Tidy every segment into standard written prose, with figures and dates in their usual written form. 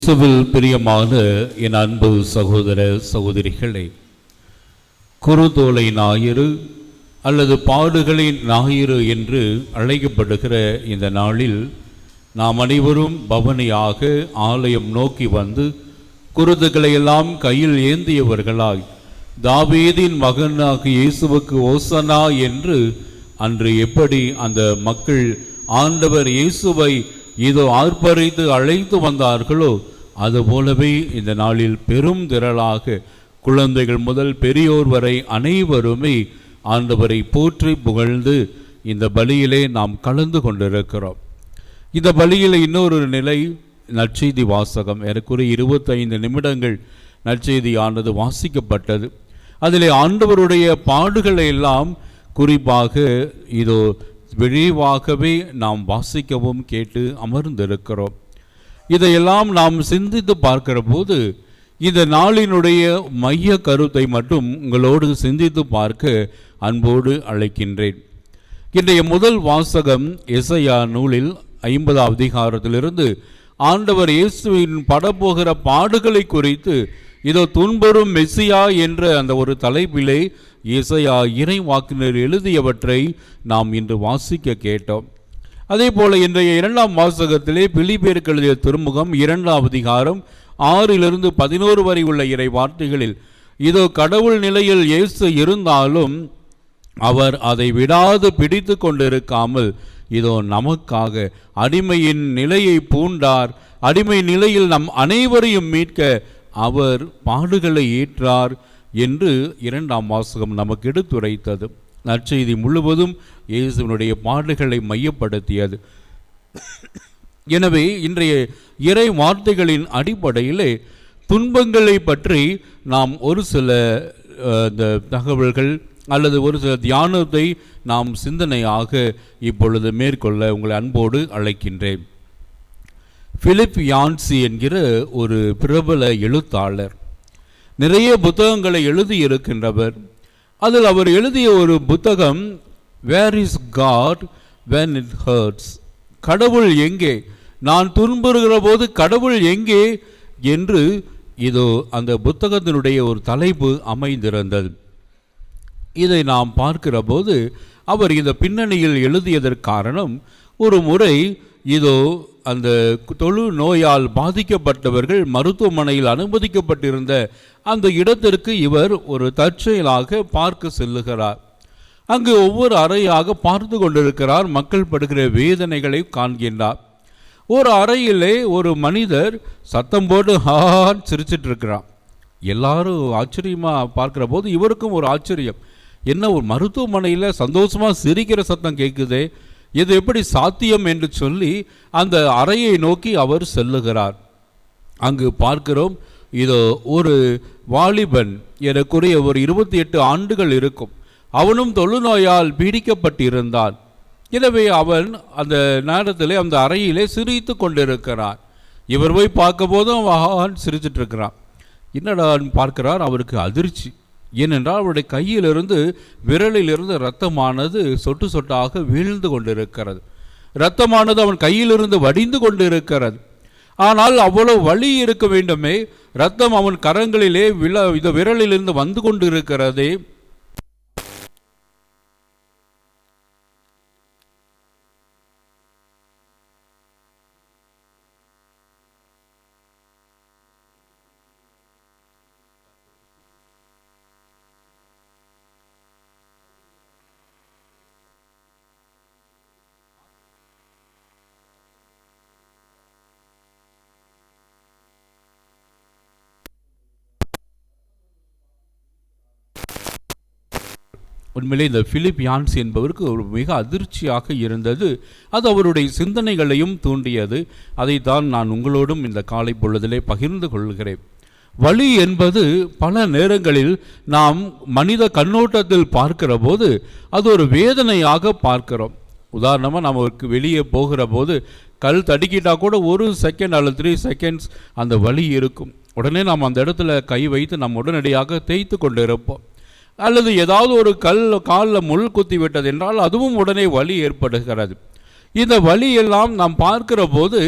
கிறிஸ்துவில் பிரியமான என் அன்பு சகோதர சகோதரிகளே, குருதோலை ஞாயிறு அல்லது பாடுகளின் ஞாயிறு என்று அழைக்கப்படுகிற இந்த நாளில் நாம் அனைவரும் பவனியாக ஆலயம் நோக்கி வந்து குருதுகளை எல்லாம் கையில் ஏந்தியவர்களாய் தாவீதின் மகனாக இயேசுவுக்கு ஓசனா என்று அன்று எப்படி அந்த மக்கள் ஆண்டவர் இயேசுவை இதோ ஆர்ப்பரித்து அழைத்து வந்தார்களோ அதுபோலவே இந்த நாளில் பெரும் திரளாக குழந்தைகள் முதல் பெரியோர் வரை அனைவருமே ஆண்டவரை போற்றி புகழ்ந்து இந்த பலியிலே நாம் கலந்து கொண்டிருக்கிறோம். இந்த பலியில் இன்னொரு நிலை நற்செய்தி வாசகம். ஏறக்குறைய 25 நிமிடங்கள் நற்செய்தியானது வாசிக்கப்பட்டது. அதிலே ஆண்டவருடைய பாடுகளை எல்லாம் குறிப்பாக இதோ விரிவாகவே நாம் வாசிக்கவும் கேட்டு அமர்ந்திருக்கிறோம். இதையெல்லாம் நாம் சிந்தித்து பார்க்கிற போது இந்த நாளினுடைய மைய கருத்தை மட்டும் உங்களோடு சிந்தித்து பார்க்க அன்போடு அழைக்கின்றேன். இன்றைய முதல் வாசகம் எசையா நூலில் 50 அதிகாரத்திலிருந்து ஆண்டவர் இயேசுவின் படப்போகிற பாடுகளை குறித்து இதோ துன்புறும் மெசியா என்ற அந்த ஒரு தலைப்பிலே எசையா இறைவாக்கினர் எழுதியவற்றை நாம் இன்று வாசிக்க கேட்டோம். அதே போல இன்றைய 2ஆம் வாசகத்திலே பிலிப்பியருக்கு எழுதிய திருமுகம் 2ஆம் அதிகாரம் 6 - 11 வரை உள்ள இறை வார்த்தைகளில் இதோ கடவுள் நிலையில் இயேசு இருந்தாலும் அவர் அதை விடாது பிடித்து கொண்டிருக்காமல் இதோ நமக்காக அடிமையின் நிலையை பூண்டார். அடிமை நிலையில் நம் அனைவரையும் மீட்க அவர் பாடுகளை ஏற்றார் என்று 2ஆம் வாசகம் நமக்கு எடுத்துரைத்தது. நற்செய்தி முழுவதும் இயேசுவினுடைய பாடுகளை மையப்படுத்தியது. எனவே இன்றைய இறை வார்த்தைகளின் அடிப்படையிலே துன்பங்களை பற்றி நாம் ஒரு சில தகவல்கள் அல்லது ஒரு சில தியானத்தை நாம் சிந்தனையாக இப்பொழுது மேற்கொள்ள உங்களை அன்போடு அழைக்கின்றேன். பிலிப் யான்சி என்கிற ஒரு பிரபல எழுத்தாளர், நிறைய புத்தகங்களை எழுதியிருக்கின்றவர். அதில் அவர் எழுதிய ஒரு புத்தகம் where is God when it hurts, கடவுள் எங்கே, நான் துன்புறுகிற போது கடவுள் எங்கே என்று இதோ அந்த புத்தகத்தினுடைய ஒரு தலைப்பு அமைந்திருந்தது. இதை நாம் பார்க்கிற போது அவர் இந்த பின்னணியில் எழுதியதற்கு காரணம், ஒரு முறை இதோ அந்த தொழு நோயால் பாதிக்கப்பட்டவர்கள் மருத்துவமனையில் அனுமதிக்கப்பட்டிருந்த அந்த இடத்திற்கு இவர் ஒரு தற்செயலாக பார்க்க செல்லுகிறார். அங்கு ஒவ்வொரு அறையாக பார்த்து கொண்டிருக்கிறார். மக்கள் படுகிற வேதனைகளை காண்கின்றார். ஒரு அறையிலே ஒரு மனிதர் சத்தம் போட்டு ஹான் சிரிச்சிட்டு இருக்கிறார். எல்லாரும் ஆச்சரியமாக பார்க்கிற போது இவருக்கும் ஒரு ஆச்சரியம், என்ன ஒரு மருத்துவமனையில் சந்தோஷமாக சிரிக்கிற சத்தம் கேட்குதே, இது எப்படி சாத்தியம் என்று சொல்லி அந்த அறையை நோக்கி அவர் செல்லுகிறார். அங்கு பார்க்கிறோம், இதோ ஒரு வாலிபன், எனக்குரிய ஒரு 28 ஆண்டுகள் இருக்கும், அவனும் தொழுநோயால் பீடிக்கப்பட்டிருந்தான். எனவே அவன் அந்த நேரத்திலே அந்த அறையிலே சிரித்து கொண்டிருக்கிறான். இவர் போய் பார்க்க போதும் அவன் சிரிச்சிட்டு இருக்கிறான். என்னடான்னு பார்க்கிறார். அவருக்கு அதிர்ச்சி. ஏனென்றால் அவருடைய கையிலிருந்து விரலிலிருந்து இரத்தமானது சொட்டு சொட்டாக வீழ்ந்து கொண்டிருக்கிறது. இரத்தமானது அவன் கையிலிருந்து வடிந்து கொண்டிருக்கிறது. ஆனால் அவ்வளவு வலி இருக்க வேண்டுமே, இரத்தம் அவன் கரங்களிலே இந்த விரலிலிருந்து வந்து கொண்டிருக்கிறதே. உண்மையிலே இந்த பிலிப் யான்சி என்பவருக்கு ஒரு மிக அதிர்ச்சியாக இருந்தது. அது அவருடைய சிந்தனைகளையும் தூண்டியது. அதைத்தான் நான் உங்களோடும் இந்த காலை பொழுதிலே பகிர்ந்து கொள்கிறேன். வலி என்பது பல நேரங்களில் நாம் மனித கண்ணோட்டத்தில் பார்க்கிற போது அது ஒரு வேதனையாக பார்க்கிறோம். உதாரணமாக நமக்கு வெளியே போகிற போது கல் தடுக்கிட்டால் கூட 1 செகண்ட் அல்லது 3 செகண்ட்ஸ் அந்த வலி இருக்கும். உடனே நாம் அந்த இடத்துல கை வைத்து நாம் உடனடியாக தேய்த்து கொண்டு இருப்போம். அல்லது ஏதாவது ஒரு காலில் முள் குத்தி விட்டது என்றால் அதுவும் உடனே வலி ஏற்படுகிறது. இந்த வலியெல்லாம் நாம் பார்க்கிற போது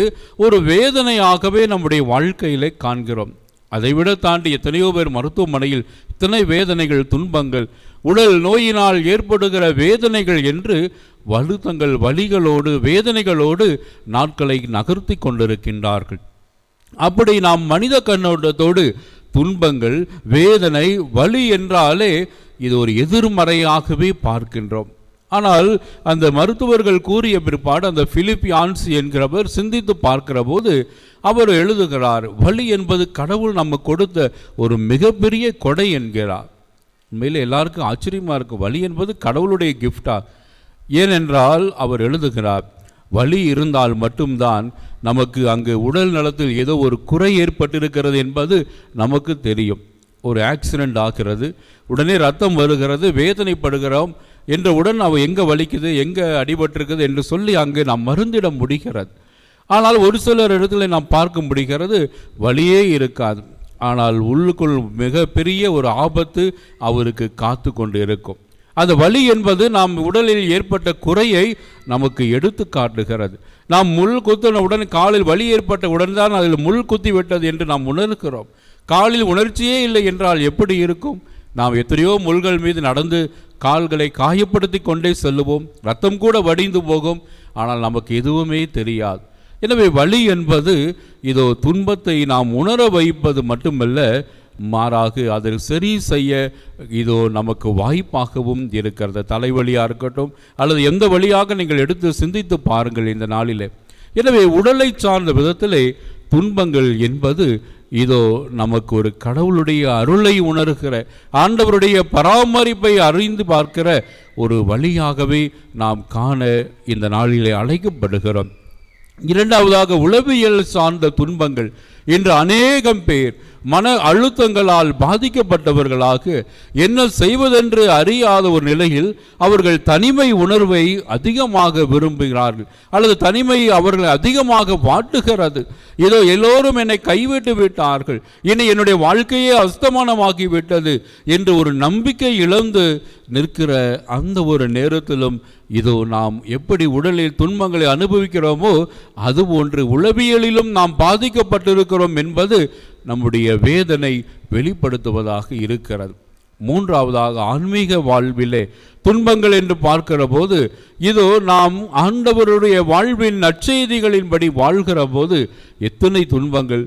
ஒரு வேதனையாகவே நம்முடைய வாழ்க்கையிலே காண்கிறோம். அதைவிட தாண்டி எத்தனையோ பேர் மருத்துவமனையில் இத்தனை வேதனைகள், துன்பங்கள், உடல் நோயினால் ஏற்படுகிற வேதனைகள் என்று வருத்தங்கள், வலிகளோடு, வேதனைகளோடு நாட்களை நகர்த்தி கொண்டிருக்கின்றார்கள். அப்படி நாம் மனித கண்ணோட்டத்தோடு துன்பங்கள், வேதனை, வலி என்றாலே இது ஒரு எதிர்மறையாகவே பார்க்கின்றோம். ஆனால் அந்த மருத்துவர்கள் கூறிய பிற்பாடு அந்த பிலிப் யான்சி என்கிறவர் சிந்தித்து பார்க்கிற போது அவர் எழுதுகிறார், வலி என்பது கடவுள் நமக்கு கொடுத்த ஒரு மிகப்பெரிய கொடை என்கிறார். உண்மையில் எல்லாருக்கும் ஆச்சரியமாக இருக்கும், வலி என்பது கடவுளுடைய கிஃப்டா? ஏனென்றால் அவர் எழுதுகிறார், வலி இருந்தால் மட்டும்தான் நமக்கு அங்கு உடல் நலத்தில் ஏதோ ஒரு குறை ஏற்பட்டிருக்கிறது என்பது நமக்கு தெரியும். ஒரு ஆக்சிடெண்ட் ஆகிறது, உடனே ரத்தம் வருகிறது, வேதனைப்படுகிறோம் என்றவுடன் அவள் எங்கே வலிக்குது, எங்கே அடிபட்டிருக்குது என்று சொல்லி அங்கே நாம் மருந்திட முடிகிறது. ஆனால் ஒரு சிலர் இடத்துல நாம் பார்க்க முடிகிறது, வலியே இருக்காது, ஆனால் உள்ளுக்குள் மிகப்பெரிய ஒரு ஆபத்து அவருக்கு காத்து கொண்டு இருக்கும். அந்த வலி என்பது நாம் உடலில் ஏற்பட்ட குறையை நமக்கு எடுத்து காட்டுகிறது. நாம் முள் குத்தின உடன், காலில் வலி ஏற்பட்ட உடன் தான் அதில் முள் குத்தி விட்டது என்று நாம் உணர்கிறோம். காலில் உணர்ச்சியே இல்லை என்றால் எப்படி இருக்கும்? நாம் எத்தனையோ முள்கள் மீது நடந்து கால்களை காயப்படுத்தி கொண்டே செல்லுவோம், ரத்தம் கூட வடிந்து போகும், ஆனால் நமக்கு எதுவுமே தெரியாது. எனவே வலி என்பது இதோ துன்பத்தை நாம் உணர வைப்பது மட்டுமல்ல, மாறாக அதை சரி செய்ய இதோ நமக்கு வாய்ப்பாகவும் இருக்கிறது. தலைவலியாக இருக்கட்டும் அல்லது எந்த வழியாக நீங்கள் எடுத்து சிந்தித்து பாருங்கள் இந்த நாளிலே. எனவே உடலை சார்ந்த விதத்திலே துன்பங்கள் என்பது இதோ நமக்கு ஒரு கடவுளுடைய அருளை உணர்கிற, ஆண்டவருடைய பராமரிப்பை அறிந்து பார்க்கிற ஒரு வழியாகவே நாம் காண இந்த நாளிலே அழைக்கப்படுகிறோம். இரண்டாவதாக உளவியல் சார்ந்த துன்பங்கள். இன்று அநேகம் பேர் மன அழுத்தங்களால் பாதிக்கப்பட்டவர்களாக என்ன செய்வதென்று அறியாத ஒரு நிலையில் அவர்கள் தனிமை உணர்வை அதிகமாக விரும்புகிறார்கள், அல்லது தனிமை அவர்களை அதிகமாக வாட்டுகிறது. ஏதோ எல்லோரும் என்னை கைவிட்டு விட்டார்கள், இனி என்னுடைய வாழ்க்கையே அஸ்தமானமாகி விட்டது என்று ஒரு நம்பிக்கை இழந்து நிற்கிற அந்த ஒரு நேரத்திலும் இதோ நாம் எப்படி உடலில் துன்பங்களை அனுபவிக்கிறோமோ அதுபோன்று உளவியலிலும் நாம் பாதிக்கப்பட்டிருக்கிறோம் என்பது நம்முடைய வேதனை வெளிப்படுத்துவதாக இருக்கிறது. மூன்றாவதாக ஆன்மீக வாழ்விலே துன்பங்கள் என்று பார்க்கிற போது இதோ நாம் ஆண்டவருடைய வாழ்வின் நற்செய்திகளின்படி வாழ்கிற போது எத்தனை துன்பங்கள்.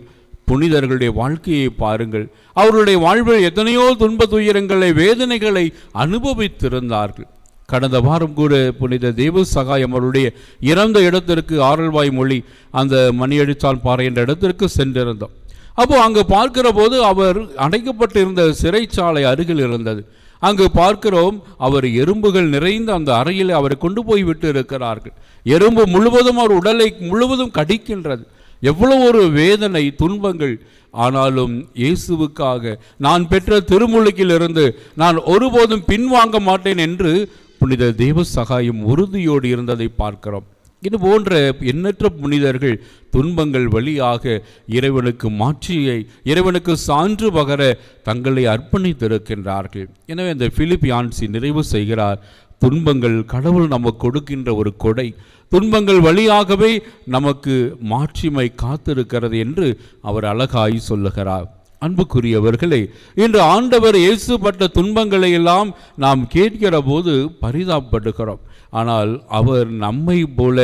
புனிதர்களுடைய வாழ்க்கையை பாருங்கள், அவருடைய வாழ்வில் எத்தனையோ துன்ப துயரங்களை, வேதனைகளை அனுபவித்திருந்தார்கள். கடந்த வாரம் கூட புனித தேவ சகாயம் அவருடைய இறந்த இடத்திற்கு ஆரல்வாய் மொழி அந்த மணியடிச்சால் பாறை என்ற இடத்திற்கு சென்றிருந்தோம். அப்போ அங்கு பார்க்கிற போது அவர் அடைக்கப்பட்டிருந்த சிறைச்சாலை அருகில் இருந்தது. அங்கு பார்க்கிறோம், அவர் எறும்புகள் நிறைந்த அந்த அறையில் அவரை கொண்டு போய் விட்டு இருக்கிறார்கள். எறும்பு முழுவதும் அவர் உடலை முழுவதும் கடிக்கின்றது. எவ்வளவு ஒரு வேதனை, துன்பங்கள். ஆனாலும் இயேசுவுக்காக நான் பெற்ற திருமுழுக்கிலிருந்து நான் ஒருபோதும் பின்வாங்க மாட்டேன் என்று புனித தேவ சகாயம் உறுதியோடு இருந்ததை பார்க்கிறோம். இது போன்ற எண்ணற்ற புனிதர்கள் துன்பங்கள் வழியாக இறைவனுக்கு மாட்சியை, இறைவனுக்கு சான்று பகர தங்களை அர்ப்பணித்திருக்கின்றார்கள். எனவே இந்த பிலிப் யான்சி நிறைவு செய்கிறார், துன்பங்கள் கடவுள் நமக்கு கொடுக்கின்ற ஒரு கொடை, துன்பங்கள் வழியாகவே நமக்கு மாட்சிமை காத்திருக்கிறது என்று அவர் அழகாய் சொல்லுகிறார். அன்புக்குரியவர்களே, இன்று ஆண்டவர் இயேசு பட்ட துன்பங்களை எல்லாம் நாம் கேட்கிற போது பரிதாபப்படுகிறோம். ஆனால் அவர் நம்மை போல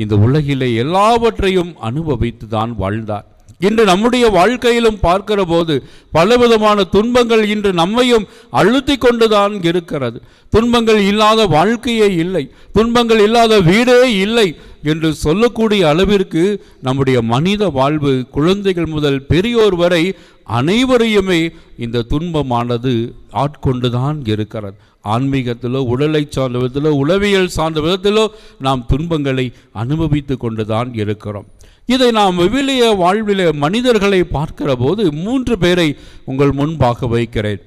இந்த உலகிலே எல்லாவற்றையும் அனுபவித்து தான் வாழ்ந்தார். இன்று நம்முடைய வாழ்க்கையிலும் பார்க்கிற போது பலவிதமான துன்பங்கள் இன்று நம்மையும் அழுத்தி கொண்டுதான் இருக்கிறது. துன்பங்கள் இல்லாத வாழ்க்கையே இல்லை, துன்பங்கள் இல்லாத வீடே இல்லை என்று சொல்லக்கூடிய அளவிற்கு நம்முடைய மனித வாழ்வு, குழந்தைகள் முதல் பெரியோர் வரை அனைவரையுமே இந்த துன்பமானது ஆட்கொண்டுதான் இருக்கிறது. ஆன்மீகத்திலோ, உடலை சார்ந்த விதத்திலோ, உளவியல் சார்ந்த விதத்திலோ நாம் துன்பங்களை அனுபவித்து கொண்டுதான் இருக்கிறோம். இதை நாம் விவிலிய வாழ்விலே மனிதர்களை பார்க்கிற போது 3 பேரை உங்கள் முன்பாக வைக்கிறேன்.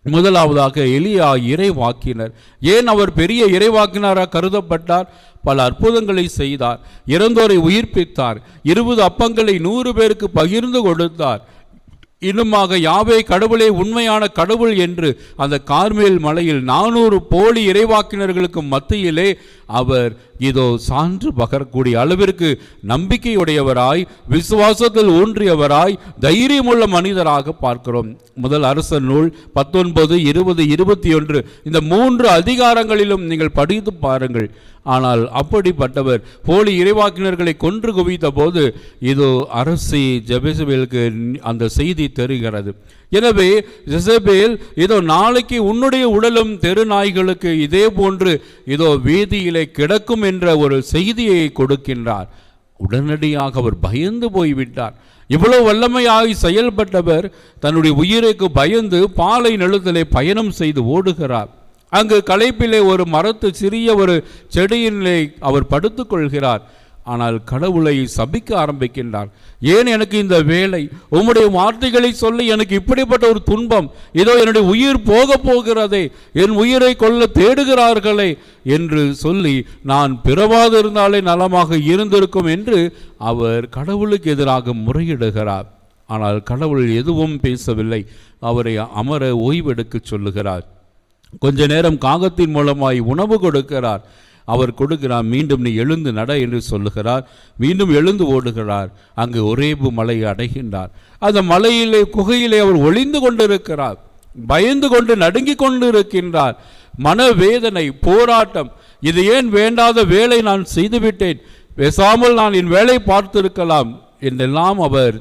முதலாவதாக எலியா இறைவாக்கினர். ஏன் அவர் பெரிய இறைவாக்கினராக கருதப்பட்டார்? பல அற்புதங்களை செய்தார், இறந்தோரை உயிர்ப்பித்தார், 20 அப்பங்களை 100 பேருக்கு பகிர்ந்து கொடுத்தார். இன்னுமாக யாவே கடவுளே உண்மையான கடவுள் என்று அந்த கார்மேல் மலையில் 400 போலி இறைவாக்கினர்களுக்கு மத்தியிலே அவர் இதோ சான்று பகரக்கூடிய அளவிற்கு நம்பிக்கையுடையவராய், விசுவாசத்தில் ஊன்றியவராய், தைரியமுள்ள மனிதராக பார்க்கிறோம். முதல் அரசர் நூல் 19, 20, 21 இந்த 3 அதிகாரங்களிலும் நீங்கள் படித்து பாருங்கள். ஆனால் அப்படிப்பட்டவர் போலி இறைவாக்கினர்களை கொன்று குவித்த போது இதோ அரசி ஜெபேலுக்கு அந்த செய்தி தெரிகிறது. எனவே ஜெசபேல் இதோ நாளைக்கு உன்னுடைய உடலும் தெரு நாய்களுக்கு இதே போன்று இதோ வீதியிலே கிடக்கும் என்ற ஒரு செய்தியை கொடுக்கின்றார். உடனடியாக அவர் பயந்து போய்விட்டார். இவ்வளவு வல்லமையாய் செயல்பட்டவர் தன்னுடைய உயிருக்கு பயந்து பாலை நிலத்திலே பயணம் செய்து ஓடுகிறார். அங்கு களைப்பிலே ஒரு மரத்து சிறிய ஒரு செடியிலே அவர் படுத்துக் கொள்கிறார். ஆனால் கடவுளை சபிக்க ஆரம்பிக்கின்றார். ஏன் எனக்கு இந்த வேலை? உம்முடைய வார்த்தைகளை சொல்லி எனக்கு இப்படிப்பட்ட ஒரு துன்பம், இதோ என்னுடைய உயிர் போக போகிறதே, என் உயிரை கொல்ல தேடுகிறார்களே என்று சொல்லி நான் பிறவாதிருந்தாலே நலமாக இருந்திருக்கும் என்று அவர் கடவுளுக்கு எதிராக முறையிடுகிறார். ஆனால் கடவுள் எதுவும் பேசவில்லை. அவரை அமர ஓய்வெடுக்க சொல்லுகிறார். கொஞ்ச நேரம் காகத்தின் மூலமாய் உணவு கொடுக்கிறார். அவர் கொடுக்கிறார். மீண்டும் நீ எழுந்து நட என்று சொல்லுகிறார். மீண்டும் எழுந்து ஓடுகிறார். அங்கு ஒரேபு மலையை அடைகின்றார். அந்த மலையிலே குகையிலே அவர் ஒளிந்து கொண்டிருக்கிறார். பயந்து கொண்டு நடுங்கிக் கொண்டு இருக்கின்றார். மனவேதனை, போராட்டம். இது ஏன் வேண்டாத வேலை நான் செய்துவிட்டேன், பேசாமல் நான் என் வேலை பார்த்திருக்கலாம் என்றெல்லாம் அவர்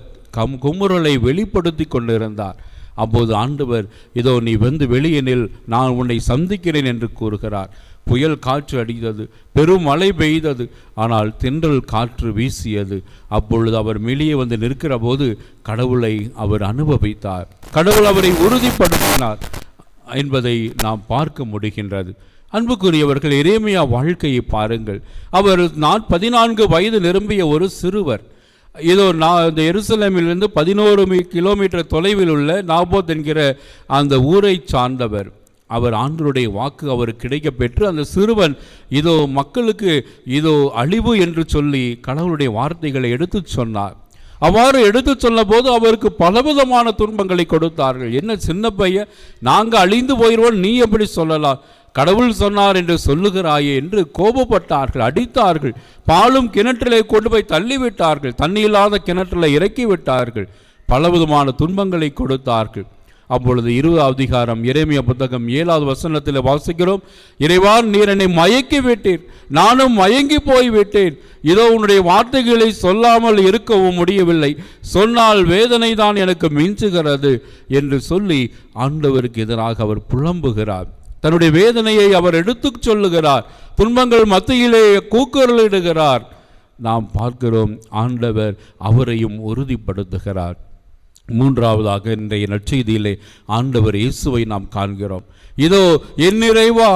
குமுறலை வெளிப்படுத்தி கொண்டிருந்தார். அப்போது ஆண்டவர் இதோ நீ வந்து வெளியே நில், நான் உன்னை சந்திக்கிறேன் என்று கூறுகிறார். புயல் காற்று அடித்தது, பெரும் மழை பெய்தது, ஆனால் தென்றல் காற்று வீசியது. அப்பொழுது அவர் வெளியே வந்து நிற்கிற போது கடவுளை அவர் அனுபவித்தார். கடவுள் அவரை உறுதிப்படுத்தினார் என்பதை நாம் பார்க்க முடிகின்றது. அன்புக்குரியவர்கள், எரேமியா வாழ்க்கையை பாருங்கள். அவர் 14 வயது நிரம்பிய ஒரு சிறுவர். இதோ இந்த எருசலேமிலிருந்து 11 கிலோமீட்டர் தொலைவில் உள்ள நாபோத் என்கிற அந்த ஊரை சார்ந்தவர். அவர் ஆண்டவருடைய வாக்கு அவருக்கு கிடைக்க பெற்று அந்த சிறுவன் இதோ மக்களுக்கு இதோ அழிவு என்று சொல்லி கடவுளுடைய வார்த்தைகளை எடுத்து சொன்னார். அவ்வாறு எடுத்து சொன்ன போது அவருக்கு பலவிதமான துன்பங்களை கொடுத்தார்கள். என்ன சின்ன பையன், நாங்கள் அழிந்து போயிடுவோம், நீ எப்படி சொல்லலாம், கடவுள் சொன்னார் என்று சொல்லுகிறாயே என்று கோபப்பட்டார்கள், அடித்தார்கள். பாலும் கிணற்றிலே கொண்டு போய் தள்ளிவிட்டார்கள், தண்ணி இல்லாத கிணற்றில் இறக்கி விட்டார்கள், பலவிதமான துன்பங்களை கொடுத்தார்கள். அப்பொழுது 20 அதிகாரம் எரேமியா புத்தகம் 7வது வசனத்தில் வாசிக்கிறோம், இறைவா நீர் என்னை மயக்கி விட்டீர், நானும் மயங்கி போய்விட்டேன். இதோ உன்னுடைய வார்த்தைகளை சொல்லாமல் இருக்கவும் முடியவில்லை, சொன்னால் வேதனை தான் எனக்கு மிஞ்சுகிறது என்று சொல்லி ஆண்டவருக்கு எதிராக அவர் புலம்புகிறார். தன்னுடைய வேதனையை அவர் எடுத்து சொல்லுகிறார். துன்பங்கள் மத்தியிலே கூக்குரலிடுகிறார். நாம் பார்க்கிறோம், ஆண்டவர் அவரையும் உறுதிப்படுத்துகிறார். மூன்றாவதாக இன்றைய நற்செய்தியிலே ஆண்டவர் இயேசுவை நாம் காண்கிறோம். இதோ என் நிறைவா,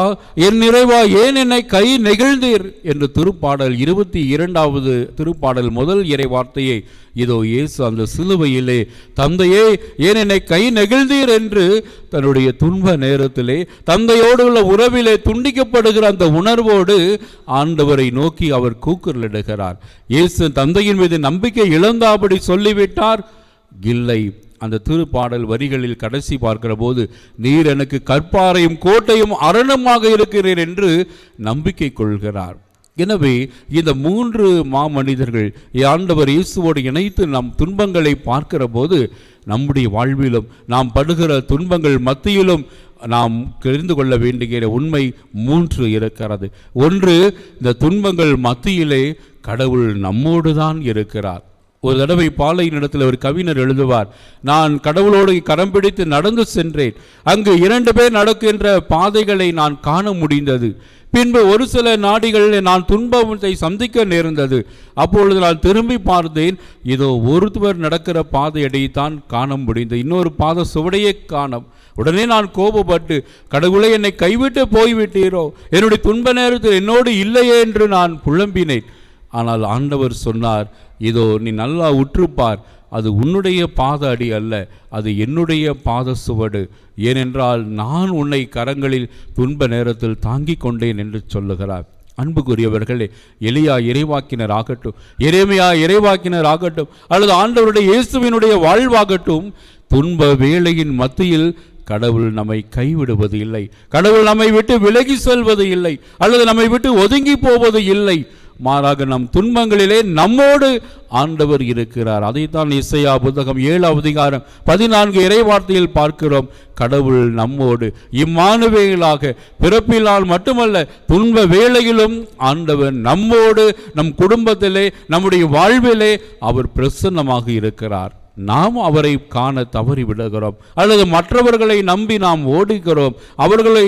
என் நிறைவா ஏன் என்னை கை நெகிழ்ந்தீர் என்று திருப்பாடல் 22வது திருப்பாடல் முதல் இறை வார்த்தையை இதோ இயேசு அந்த சிலுவையிலே தந்தையே ஏன் என்னை கை நெகிழ்ந்தீர் என்று தன்னுடைய துன்ப நேரத்திலே தந்தையோடு உள்ள உறவிலே துண்டிக்கப்படுகிற அந்த உணர்வோடு ஆண்டவரை நோக்கி அவர் கூக்குரலிடுகிறார். இயேசு தந்தையின் மீது நம்பிக்கை இழந்தாபடி சொல்லிவிட்டார்? இல்லை. அந்த திருப்பாடல் வரிகளில் கடைசி பார்க்கிற போது நீர் எனக்கு கற்பாரையும் கோட்டையும் அரணுமாக இருக்கிறீர் என்று நம்பிக்கை கொள்கிறார். எனவே இந்த 3 மாமனிதர்கள் ஆண்டவர் இயேசுவோடு இணைத்து நம் துன்பங்களை பார்க்கிற போது நம்முடைய வாழ்விலும் நாம் படுகிற துன்பங்கள் மத்தியிலும் நாம் தெரிந்து கொள்ள வேண்டிய உண்மை 3 இருக்கிறது. ஒன்று, இந்த துன்பங்கள் மத்தியிலே கடவுள் நம்மோடு தான் இருக்கிறார். ஒரு தடவை பாலையினிடத்தில் ஒரு கவிஞர் எழுதுவார், நான் கடவுளோடு கரம் பிடித்து நடந்து சென்றேன், அங்கு 2 பேர் நடக்கின்ற பாதைகளை நான் காண முடிந்தது. பின்பு ஒரு சில நாடிகளில் நான் துன்பத்தை சந்திக்க நேர்ந்தது. அப்பொழுது நான் திரும்பி பார்த்தேன், இதோ ஒருவர் நடக்கிற பாதையடையத்தான் காண முடிந்தது, இன்னொரு பாதை சுவடையே காணோம். உடனே நான் கோபப்பட்டு, கடவுளை என்னை கைவிட்டு போய்விட்டீரோ, என்னுடைய துன்ப நேரத்தில் என்னோடு இல்லையே என்று நான் புலம்பினேன். ஆனால் ஆண்டவர் சொன்னார், இதோ நீ நல்லா உற்றுப்பார், அது உன்னுடைய பாத அடி அல்ல, அது என்னுடைய பாத சுவடு. ஏனென்றால் நான் உன்னை கரங்களில் துன்ப நேரத்தில் தாங்கிக் கொண்டேன் என்று சொல்லுகிறார். அன்புக்குரியவர்களே, எலியா இறைவாக்கினர் ஆகட்டும், எரேமியா இறைவாக்கினர் ஆகட்டும், அல்லது ஆண்டவருடைய இயேசுவினுடைய வாழ்வாகட்டும், துன்ப வேளையின் மத்தியில் கடவுள் நம்மை கைவிடுவது இல்லை, கடவுள் நம்மை விட்டு விலகி செல்வது இல்லை, அல்லது நம்மை விட்டு ஒதுங்கி போவது இல்லை. மாறாக நம் துன்பங்களிலே நம்மோடு ஆண்டவர் இருக்கிறார். அதைத்தான் எசேயா புத்தகம் 7ஆம் அதிகாரம் 14 இறைவார்த்தையில் பார்க்கிறோம். கடவுள் நம்மோடு இம்மானுவேலாக பிறப்பினால் மட்டுமல்ல, துன்ப வேளையிலும் ஆண்டவர் நம்மோடு, நம் குடும்பத்திலே, நம்முடைய வாழ்விலே அவர் பிரசன்னமாக இருக்கிறார். நாம் அவரை காண தவறி விடுகிறோம், அல்லது மற்றவர்களை நம்பி நாம் ஓடுகிறோம், அவர்களை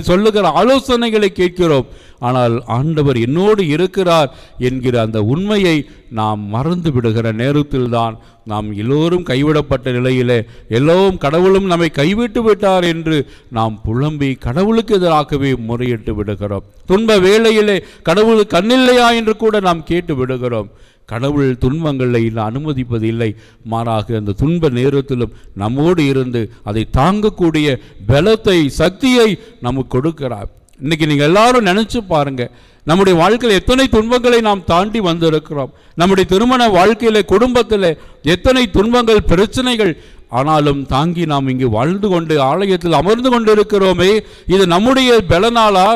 சொல்லுகிற ஆலோசனைகளை கேட்கிறோம். ஆனால் ஆண்டவர் என்னோடு இருக்கிறார் என்கிற அந்த உண்மையை நாம் மறந்து விடுகிற நேரத்தில் தான் நாம் எல்லோரும் கைவிடப்பட்ட நிலையிலே, எல்லோரும் கடவுளும் நம்மை கைவிட்டு விட்டார் என்று நாம் புலம்பி கடவுளுக்கு எதிராகவே முறையிட்டு விடுகிறோம். துன்ப வேளையிலே கடவுள் கண்ணில்லையா என்று கூட நாம் கேட்டு விடுகிறோம். கடவுள் துன்பங்களை அனுமதிப்பது இல்லை, மாறாக அந்த துன்ப நேரத்திலும் நம்மோடு இருந்து அதை தாங்கக்கூடிய பலத்தை, சக்தியை நமக்கு கொடுக்கிறார். இன்னைக்கு நீங்கள் எல்லாரும் நினைச்சு பாருங்க, நம்முடைய வாழ்க்கையில் எத்தனை துன்பங்களை நாம் தாண்டி வந்திருக்கிறோம். நம்முடைய திருமண வாழ்க்கையில, குடும்பத்தில் எத்தனை துன்பங்கள், பிரச்சனைகள், ஆனாலும் தாங்கி நாம் இங்கு வாழ்ந்து கொண்டு ஆலயத்தில் அமர்ந்து கொண்டு இருக்கிறோமே. இது நம்முடைய பலனாலா?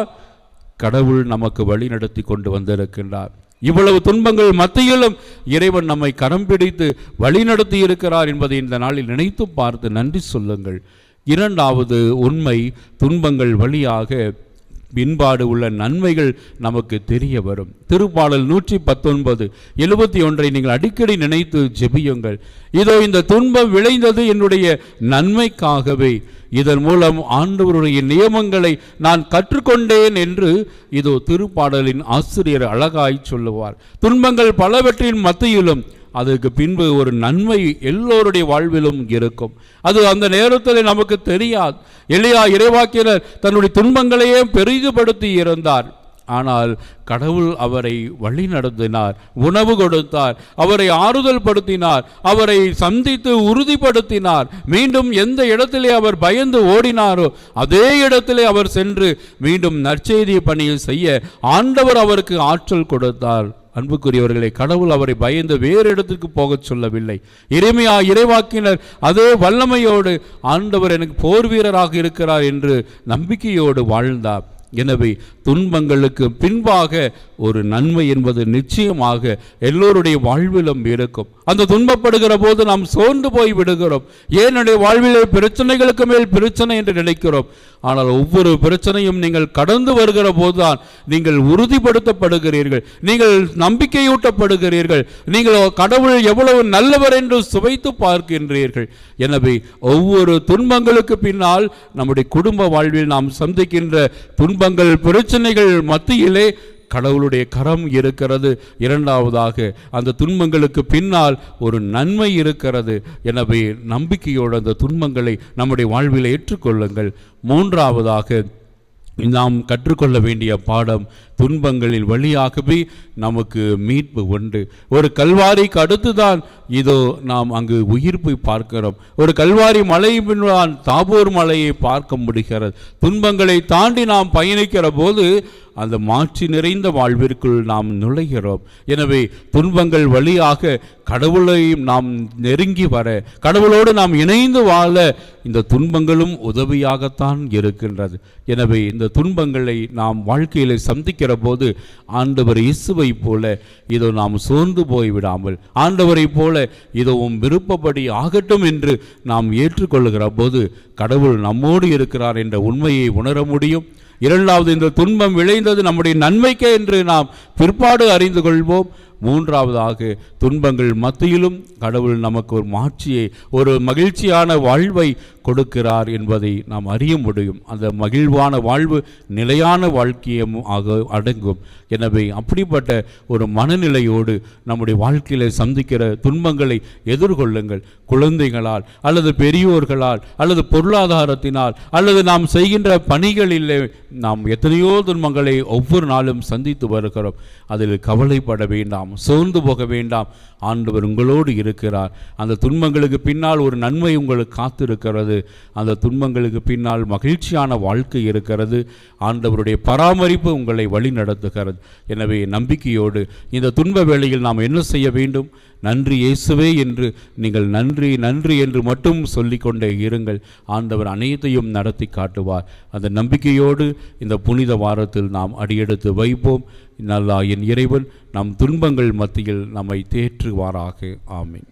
கடவுள் நமக்கு வழி நடத்தி கொண்டு வந்திருக்கின்றார். இவ்வளவு துன்பங்கள் மத்தியிலும் இறைவன் நம்மை கரம் பிடித்து வழிநடத்தி இருக்கிறார் என்பதை இந்த நாளில் நினைத்து பார்த்து நன்றி சொல்லுங்கள். இரண்டாவது உண்மை, துன்பங்கள் வழியாக பின்பாடு உள்ள நன்மைகள் நமக்கு தெரிய வரும். திருப்பாடல் 119:71 நீங்கள் அடிக்கடி நினைத்து ஜெபியுங்கள். இதோ இந்த துன்பம் விளைந்தது என்னுடைய நன்மைக்காகவே, இதன் மூலம் ஆண்டவருடைய நியமங்களை நான் கற்றுக்கொண்டேன் என்று இதோ திருப்பாடலின் ஆசிரியர் அழகாய் சொல்லுவார். துன்பங்கள் பலவற்றின் மத்தியிலும் அதற்கு பின்பு ஒரு நன்மை எல்லோருடைய வாழ்விலும் இருக்கும். அது அந்த நேரத்தில் நமக்கு தெரியாது. எலியா இறைவாக்கினர் தன்னுடைய துன்பங்களையே பெரிதுபடுத்தி இருந்தார். ஆனால் கடவுள் அவரை வழி நடத்தினார், உணவு கொடுத்தார், அவரை ஆறுதல் படுத்தினார், அவரை சந்தித்து உறுதிப்படுத்தினார். மீண்டும் எந்த இடத்திலே அவர் பயந்து ஓடினாரோ அதே இடத்திலே அவர் சென்று மீண்டும் நற்செய்தி பணியை செய்ய ஆண்டவர் அவருக்கு ஆற்றல் கொடுத்தார். அன்புக்குரியவர்களை, கடவுள் அவரை பயந்து வேறு இடத்துக்கு போகச் சொல்லவில்லை. எரேமியா இறைவாக்கினர் அதே வல்லமையோடு ஆண்டவர் எனக்கு போர் வீரராக இருக்கிறார் என்று நம்பிக்கையோடு வாழ்ந்தார். எனவே துன்பங்களுக்கு பின்பாக ஒரு நன்மை என்பது நிச்சயமாக எல்லோருடைய வாழ்விலும் இருக்கும். அந்த துன்பப்படுகிற போது நாம் சோர்ந்து போய் விடுகிறோம். என்னுடைய வாழ்விலே பிரச்சனைகளுக்கு மேல் பிரச்சனை என்று நினைக்கிறோம். ஆனால் ஒவ்வொரு பிரச்சனையும் நீங்கள் கடந்து வருகிற போதுதான் நீங்கள் உறுதிப்படுத்தப்படுகிறீர்கள், நீங்கள் நம்பிக்கையூட்டப்படுகிறீர்கள், நீங்கள் கடவுள் எவ்வளவு நல்லவர் என்று சுவைத்து பார்க்கின்றீர்கள். எனவே ஒவ்வொரு துன்பங்களுக்கு பின்னால் நம்முடைய குடும்ப வாழ்வில் நாம் சந்திக்கின்ற துன்பங்கள், பிரச்சனைகள் மத்தியிலே கடவுளுடைய கரம் இருக்கிறது. இரண்டாவதாக அந்த துன்பங்களுக்கு பின்னால் ஒரு நன்மை இருக்கிறது. எனவே நம்பிக்கையோடு அந்த துன்பங்களை நம்முடைய வாழ்வில் ஏற்றுக்கொள்ளுங்கள். மூன்றாவதாக நாம் கற்றுக்கொள்ள வேண்டிய பாடம், துன்பங்களின் வழியாகவே நமக்கு மீட்பு உண்டு. ஒரு கல்வாரிக்கு அடுத்துதான் இதோ நாம் அங்கு உயிர்ப்பை பார்க்கிறோம். ஒரு கல்வாரி மலை பின்னால் தாபோர் மலையை பார்க்க முடிகிறது. துன்பங்களை தாண்டி நாம் பயணிக்கிற போது அந்த மாட்சி நிறைந்த வாழ்விற்குள் நாம் நுழைகிறோம். எனவே துன்பங்கள் வழியாக கடவுளையும் நாம் நெருங்கி வர, கடவுளோடு நாம் இணைந்து வாழ இந்த துன்பங்களும் உதவியாகத்தான் இருக்கின்றது. எனவே இந்த துன்பங்களை நாம் வாழ்க்கையில் சந்திக்கிற போது ஆண்டவர் இயேசுவை போல இதோ நாம் சோர்ந்து போய்விடாமல், ஆண்டவரை போல இதுவும் விருப்பப்படி ஆகட்டும் என்று நாம் ஏற்றுக்கொள்ளுகிற போது கடவுள் நம்மோடு இருக்கிறார் என்ற உண்மையை உணர முடியும். இரண்டாவது, இந்த துன்பம் விளைந்தது நம்முடைய நன்மைக்கே என்று நாம் பிற்பாடு அறிந்து கொள்வோம். மூன்றாவதாக, துன்பங்கள் மத்தியிலும் கடவுள் நமக்கு ஒரு மாட்சியை, ஒரு மகிழ்ச்சியான வாழ்வை கொடுக்கிறார் என்பதை நாம் அறிய முடியும். அந்த மகிழ்வான வாழ்வு நிலையான வாழ்க்கையும் அடங்கும். எனவே அப்படிப்பட்ட ஒரு மனநிலையோடு நம்முடைய வாழ்க்கையில் சந்திக்கிற துன்பங்களை எதிர்கொள்ளுங்கள். குழந்தைகளால் அல்லது பெரியோர்களால் அல்லது பொருளாதாரத்தினால் அல்லது நாம் செய்கின்ற பணிகளில் நாம் எத்தனையோ துன்பங்களை ஒவ்வொரு நாளும் சந்தித்து வருகிறோம். அதில் கவலைப்பட வேண்டாம். வேண்டாம், சோர்ந்து போக வேண்டாம். ஆண்டவர் உங்களோடு இருக்கிறார். அந்த துன்பங்களுக்கு பின்னால் ஒரு நன்மை உங்களுக்கு காத்திருக்கிறது. அந்த துன்பங்களுக்கு பின்னால் மகிழ்ச்சியான வாழ்க்கை இருக்கிறது. ஆண்டவருடைய பராமரிப்பு உங்களை வழி நடத்துகிறது. எனவே நம்பிக்கையோடு இந்த துன்ப வேளையில் நாம் என்ன செய்ய வேண்டும்? நன்றி இயேசுவே என்று நீங்கள் நன்றி நன்றி என்று மட்டும் சொல்லிக்கொண்டே இருங்கள். ஆண்டவர் அனைத்தையும் நடத்தி காட்டுவார். அந்த நம்பிக்கையோடு இந்த புனித வாரத்தில் நாம் அடியெடுத்து வைப்போம். நல்லா என் இறைவன் நம் துன்பங்கள் மத்தியில் நம்மை தேற்றுவாராக. ஆமீன்.